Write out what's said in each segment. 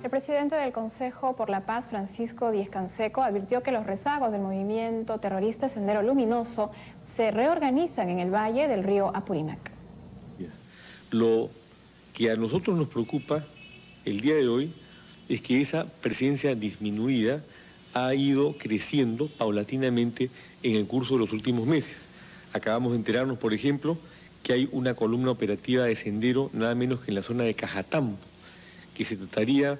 El presidente del Consejo por la Paz, Francisco Díez-Canseco, advirtió que los rezagos del movimiento terrorista Sendero Luminoso se reorganizan en el valle del río Apurímac. Lo que a nosotros nos preocupa el día de hoy es que esa presencia disminuida ha ido creciendo paulatinamente en el curso de los últimos meses. Acabamos de enterarnos, por ejemplo, que hay una columna operativa de Sendero nada menos que en la zona de Cajatambo, que se trataría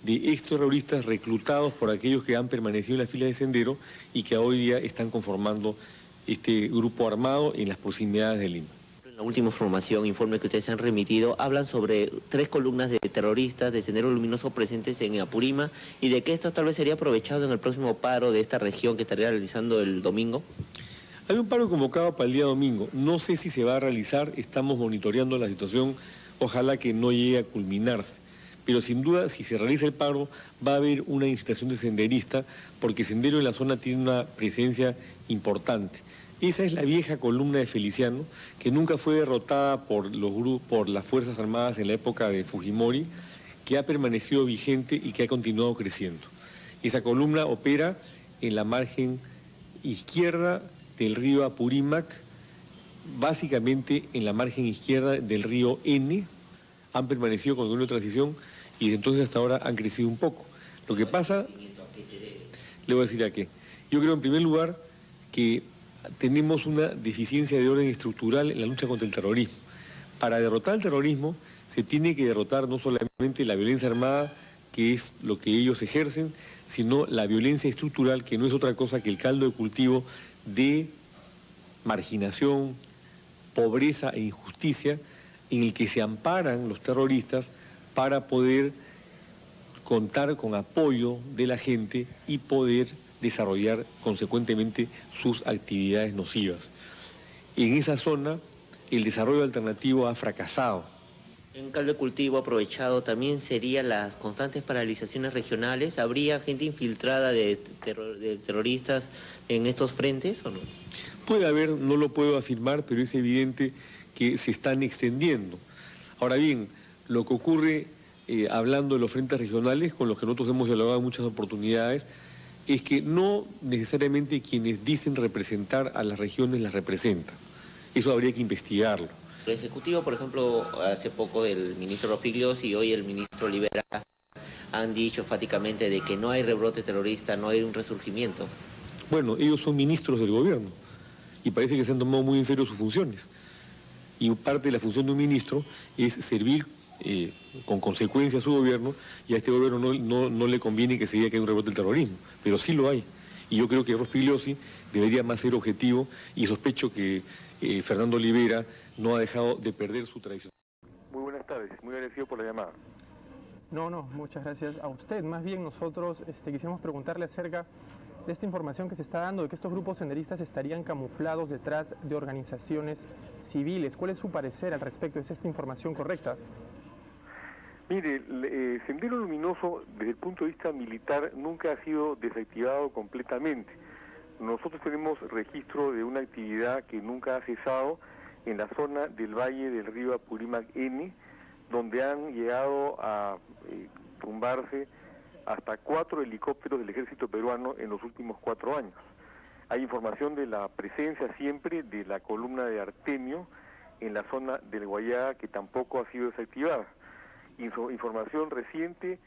de exterroristas reclutados por aquellos que han permanecido en la fila de Sendero y que hoy día están conformando este grupo armado en las proximidades de Lima. La última información, informe que ustedes han remitido, hablan sobre 3 columnas de terroristas de Sendero Luminoso presentes en Apurímac y de que esto tal vez sería aprovechado en el próximo paro de esta región que estaría realizando el domingo. Hay un paro convocado para el día domingo. No sé si se va a realizar, estamos monitoreando la situación, ojalá que no llegue a culminarse. Pero sin duda, si se realiza el paro, va a haber una incitación de senderista, porque Sendero en la zona tiene una presencia importante. Esa es la vieja columna de Feliciano, que nunca fue derrotada por las Fuerzas Armadas en la época de Fujimori, que ha permanecido vigente y que ha continuado creciendo. Esa columna opera en la margen izquierda del río Apurímac, básicamente en la margen izquierda del río N, han permanecido con el gobierno de transición y desde entonces hasta ahora han crecido un poco. Lo que pasa, le voy a decir a qué. Yo creo en primer lugar que tenemos una deficiencia de orden estructural en la lucha contra el terrorismo. Para derrotar el terrorismo se tiene que derrotar no solamente la violencia armada, que es lo que ellos ejercen, sino la violencia estructural, que no es otra cosa que el caldo de cultivo de marginación, pobreza e injusticia en el que se amparan los terroristas para poder contar con apoyo de la gente y poder desarrollar consecuentemente sus actividades nocivas. En esa zona el desarrollo alternativo ha fracasado. En caldo de cultivo aprovechado también serían las constantes paralizaciones regionales. ¿Habría gente infiltrada de terroristas en estos frentes o no? Puede haber, no lo puedo afirmar, pero es evidente que se están extendiendo. Ahora bien, lo que ocurre, hablando de los frentes regionales, con los que nosotros hemos dialogado en muchas oportunidades, es que no necesariamente quienes dicen representar a las regiones las representan. Eso habría que investigarlo. El Ejecutivo, por ejemplo, hace poco el ministro Rospigliosi y hoy el ministro Olivera han dicho enfáticamente de que no hay rebrote terrorista, no hay un resurgimiento. Bueno, ellos son ministros del gobierno y parece que se han tomado muy en serio sus funciones. Y parte de la función de un ministro es servir con consecuencia a su gobierno, y a este gobierno no le conviene que se diga que hay un rebrote del terrorismo, pero sí lo hay. Y yo creo que Rospigliosi debería más ser objetivo, y sospecho que Fernando Olivera no ha dejado de perder su tradición. Muy buenas tardes, muy agradecido por la llamada. No, muchas gracias a usted. Más bien nosotros quisiéramos preguntarle acerca de esta información que se está dando, de que estos grupos senderistas estarían camuflados detrás de organizaciones civiles. ¿Cuál es su parecer al respecto? ¿Es esta información correcta? Mire, Sendero Luminoso, desde el punto de vista militar, nunca ha sido desactivado completamente. Nosotros tenemos registro de una actividad que nunca ha cesado en la zona del valle del río Apurímac N, donde han llegado a tumbarse hasta 4 helicópteros del ejército peruano en los últimos 4 años. Hay información de la presencia siempre de la columna de Artemio en la zona del Guayá, que tampoco ha sido desactivada. Información reciente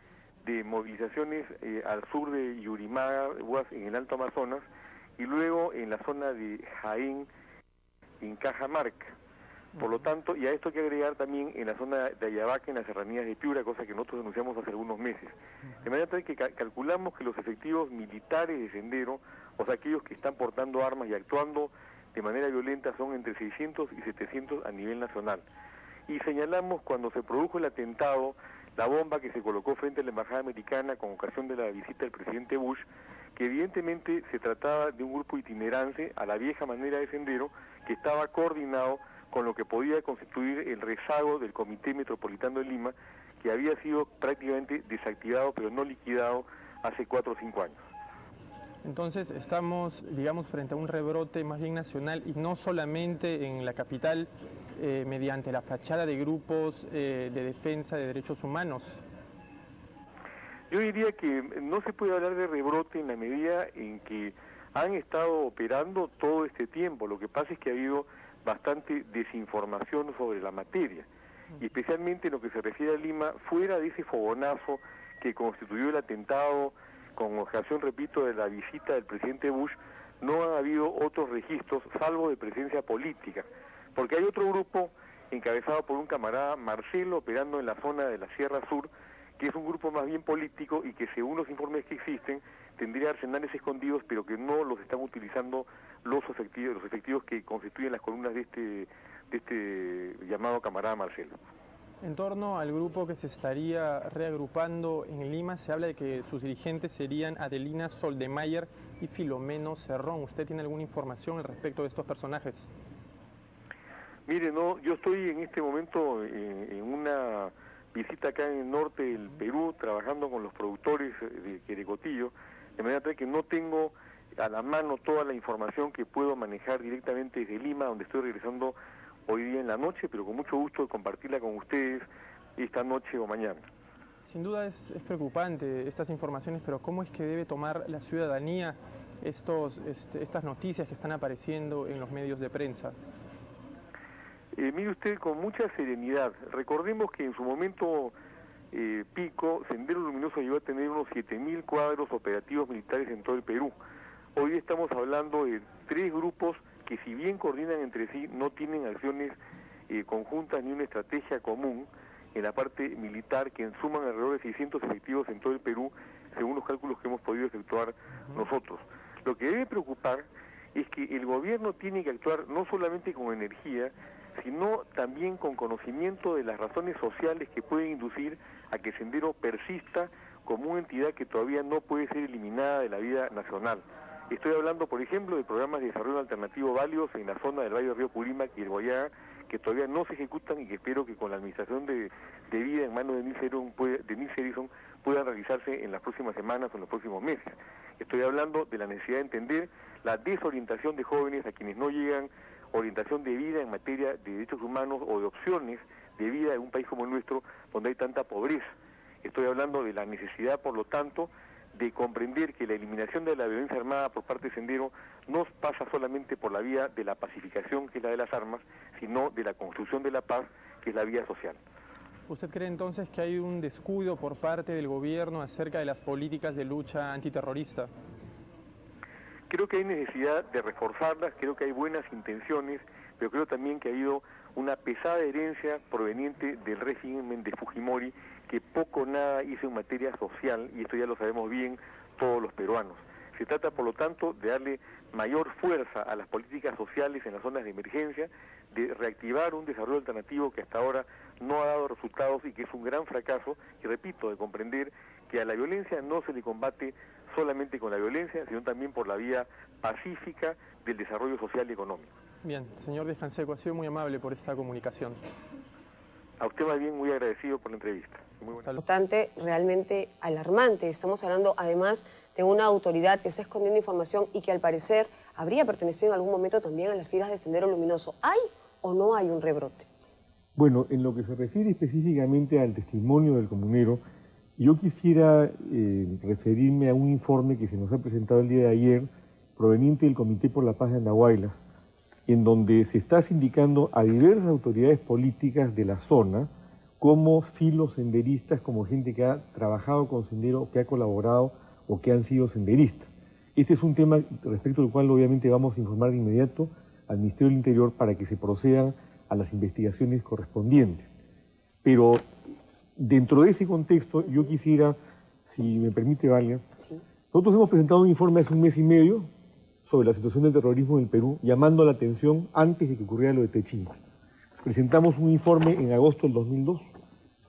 de movilizaciones al sur de Yurimaga, en el Alto Amazonas, y luego en la zona de Jaén, en Cajamarca. Por lo tanto, y a esto hay que agregar también en la zona de Ayabaca, en las serranías de Piura, cosa que nosotros denunciamos hace algunos meses. De manera tal que calculamos que los efectivos militares de Sendero, o sea, aquellos que están portando armas y actuando de manera violenta, son entre 600 y 700 a nivel nacional. Y señalamos cuando se produjo el atentado, la bomba que se colocó frente a la embajada americana con ocasión de la visita del presidente Bush, que evidentemente se trataba de un grupo itinerante a la vieja manera de Sendero, que estaba coordinado con lo que podía constituir el rezago del Comité Metropolitano de Lima, que había sido prácticamente desactivado pero no liquidado hace 4 o 5 años. Entonces estamos, digamos, frente a un rebrote más bien nacional y no solamente en la capital, mediante la fachada de grupos de defensa de derechos humanos. Yo diría que no se puede hablar de rebrote en la medida en que han estado operando todo este tiempo. Lo que pasa es que ha habido bastante desinformación sobre la materia, y especialmente en lo que se refiere a Lima, fuera de ese fogonazo que constituyó el atentado con ocasión, repito, de la visita del presidente Bush, no ha habido otros registros, salvo de presencia política, porque hay otro grupo encabezado por un camarada, Marcelo, operando en la zona de la Sierra Sur, que es un grupo más bien político y que, según los informes que existen, tendría arsenales escondidos, pero que no los están utilizando los efectivos que constituyen las columnas de este llamado camarada Marcelo. En torno al grupo que se estaría reagrupando en Lima, se habla de que sus dirigentes serían Adelina Soldemayer y Filomeno Cerrón. ¿Usted tiene alguna información al respecto de estos personajes? Mire, no, yo estoy en este momento en una visita acá en el norte del Perú, trabajando con los productores de Querecotillo, de manera tal que no tengo a la mano toda la información que puedo manejar directamente desde Lima, donde estoy regresando hoy día en la noche, pero con mucho gusto de compartirla con ustedes esta noche o mañana. Sin duda es preocupante estas informaciones, pero ¿cómo es que debe tomar la ciudadanía estas noticias que están apareciendo en los medios de prensa? Mire usted, con mucha serenidad. Recordemos que en su momento pico, Sendero Luminoso llegó a tener unos 7.000 cuadros operativos militares en todo el Perú. Hoy estamos hablando de 3 grupos que, si bien coordinan entre sí, no tienen acciones conjuntas ni una estrategia común en la parte militar, que suman alrededor de 600 efectivos en todo el Perú, según los cálculos que hemos podido efectuar nosotros. Lo que debe preocupar es que el gobierno tiene que actuar no solamente con energía, sino también con conocimiento de las razones sociales que pueden inducir a que Sendero persista como una entidad que todavía no puede ser eliminada de la vida nacional. Estoy hablando, por ejemplo, de programas de desarrollo alternativo válidos en la zona del Valle del Río Purímac y el Guayaga, que todavía no se ejecutan y que espero que con la administración de vida en manos de Nils Erickson puedan realizarse en las próximas semanas o en los próximos meses. Estoy hablando de la necesidad de entender la desorientación de jóvenes a quienes no llegan orientación de vida en materia de derechos humanos o de opciones de vida en un país como el nuestro, donde hay tanta pobreza. Estoy hablando de la necesidad, por lo tanto, de comprender que la eliminación de la violencia armada por parte de Sendero no pasa solamente por la vía de la pacificación, que es la de las armas, sino de la construcción de la paz, que es la vía social. ¿Usted cree entonces que hay un descuido por parte del gobierno acerca de las políticas de lucha antiterrorista? Creo que hay necesidad de reforzarlas, creo que hay buenas intenciones, pero creo también que ha habido una pesada herencia proveniente del régimen de Fujimori, que poco o nada hizo en materia social, y esto ya lo sabemos bien todos los peruanos. Se trata, por lo tanto, de darle mayor fuerza a las políticas sociales en las zonas de emergencia, de reactivar un desarrollo alternativo que hasta ahora no ha dado resultados y que es un gran fracaso, y repito, de comprender que a la violencia no se le combate solamente con la violencia, sino también por la vía pacífica del desarrollo social y económico. Bien, señor Díaz-Canseco, ha sido muy amable por esta comunicación. A usted más bien muy agradecido por la entrevista. Muy buena. Bastante, realmente alarmante. Estamos hablando además de una autoridad que está escondiendo información y que al parecer habría pertenecido en algún momento también a las filas de Sendero Luminoso. ¿Hay o no hay un rebrote? Bueno, en lo que se refiere específicamente al testimonio del comunero, yo quisiera referirme a un informe que se nos ha presentado el día de ayer, proveniente del Comité por la Paz de Andahuaylas, en donde se está sindicando a diversas autoridades políticas de la zona como filosenderistas, como gente que ha trabajado con Sendero, que ha colaborado o que han sido senderistas. Este es un tema respecto al cual obviamente vamos a informar de inmediato al Ministerio del Interior para que se procedan a las investigaciones correspondientes. Pero dentro de ese contexto yo quisiera, si me permite, Valia, nosotros hemos presentado un informe hace un mes y medio sobre la situación del terrorismo en el Perú, llamando la atención antes de que ocurriera lo de Techinco. Presentamos un informe en agosto del 2002,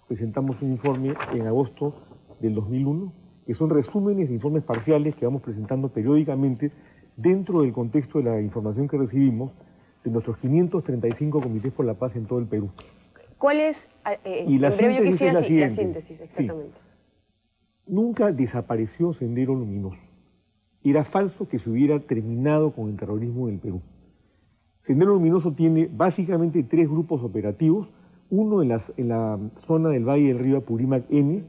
presentamos un informe en agosto del 2001, que son resúmenes de informes parciales que vamos presentando periódicamente dentro del contexto de la información que recibimos de nuestros 535 comités por la paz en todo el Perú. ¿Cuál es, y la en breve yo quisiera, la siguiente. La síntesis, exactamente? Sí. Nunca desapareció Sendero Luminoso. Era falso que se hubiera terminado con el terrorismo en el Perú. Sendero Luminoso tiene básicamente 3 grupos operativos, uno en la zona del Valle del Río Apurímac N,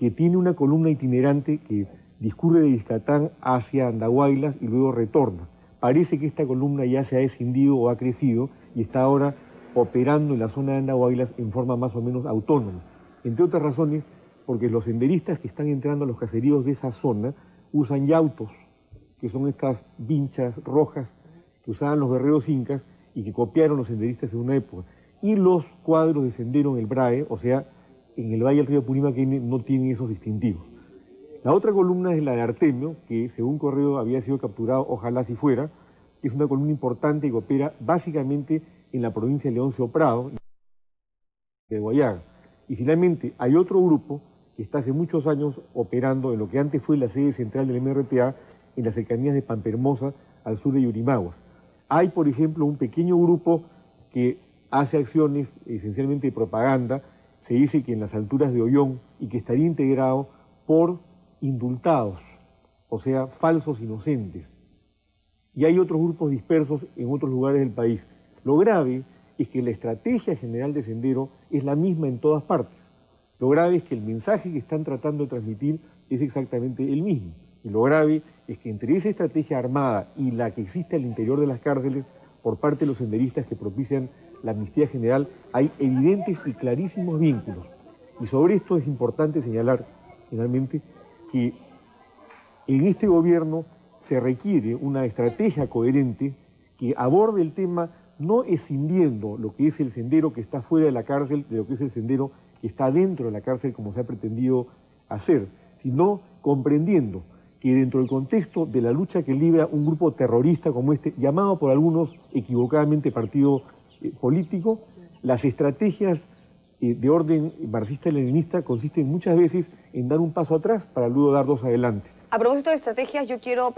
que tiene una columna itinerante que discurre de Ixtatán hacia Andahuaylas y luego retorna. Parece que esta columna ya se ha escindido o ha crecido y está ahora operando en la zona de Andahuaylas en forma más o menos autónoma. Entre otras razones, porque los senderistas que están entrando a los caseríos de esa zona usan yautos, que son estas vinchas rojas que usaban los guerreros incas y que copiaron los senderistas en una época. Y los cuadros de sendero en el Brae, o sea, en el Valle del Río Apurímac, no tienen esos distintivos. La otra columna es la de Artemio, que según correo había sido capturado, ojalá si fuera, que es una columna importante que opera básicamente en la provincia de Leoncio Prado, de Guayaga. Y finalmente hay otro grupo que está hace muchos años operando en lo que antes fue la sede central del MRTA, en las cercanías de Pampermosa, al sur de Yurimaguas. Hay, por ejemplo, un pequeño grupo que hace acciones esencialmente de propaganda, se dice que en las alturas de Ollón, y que estaría integrado por indultados, o sea, falsos inocentes. Y hay otros grupos dispersos en otros lugares del país. Lo grave es que la estrategia general de Sendero es la misma en todas partes. Lo grave es que el mensaje que están tratando de transmitir es exactamente el mismo. Y lo grave es que entre esa estrategia armada y la que existe al interior de las cárceles por parte de los senderistas que propician la amnistía general, hay evidentes y clarísimos vínculos. Y sobre esto es importante señalar, finalmente, que en este gobierno se requiere una estrategia coherente que aborde el tema no escindiendo lo que es el sendero que está fuera de la cárcel de lo que es el sendero que está dentro de la cárcel como se ha pretendido hacer, sino comprendiendo que dentro del contexto de la lucha que libra un grupo terrorista como este, llamado por algunos equivocadamente partido político, las estrategias de orden marxista-leninista consisten muchas veces en dar un paso atrás para luego dar dos adelante. A propósito de estrategias, yo quiero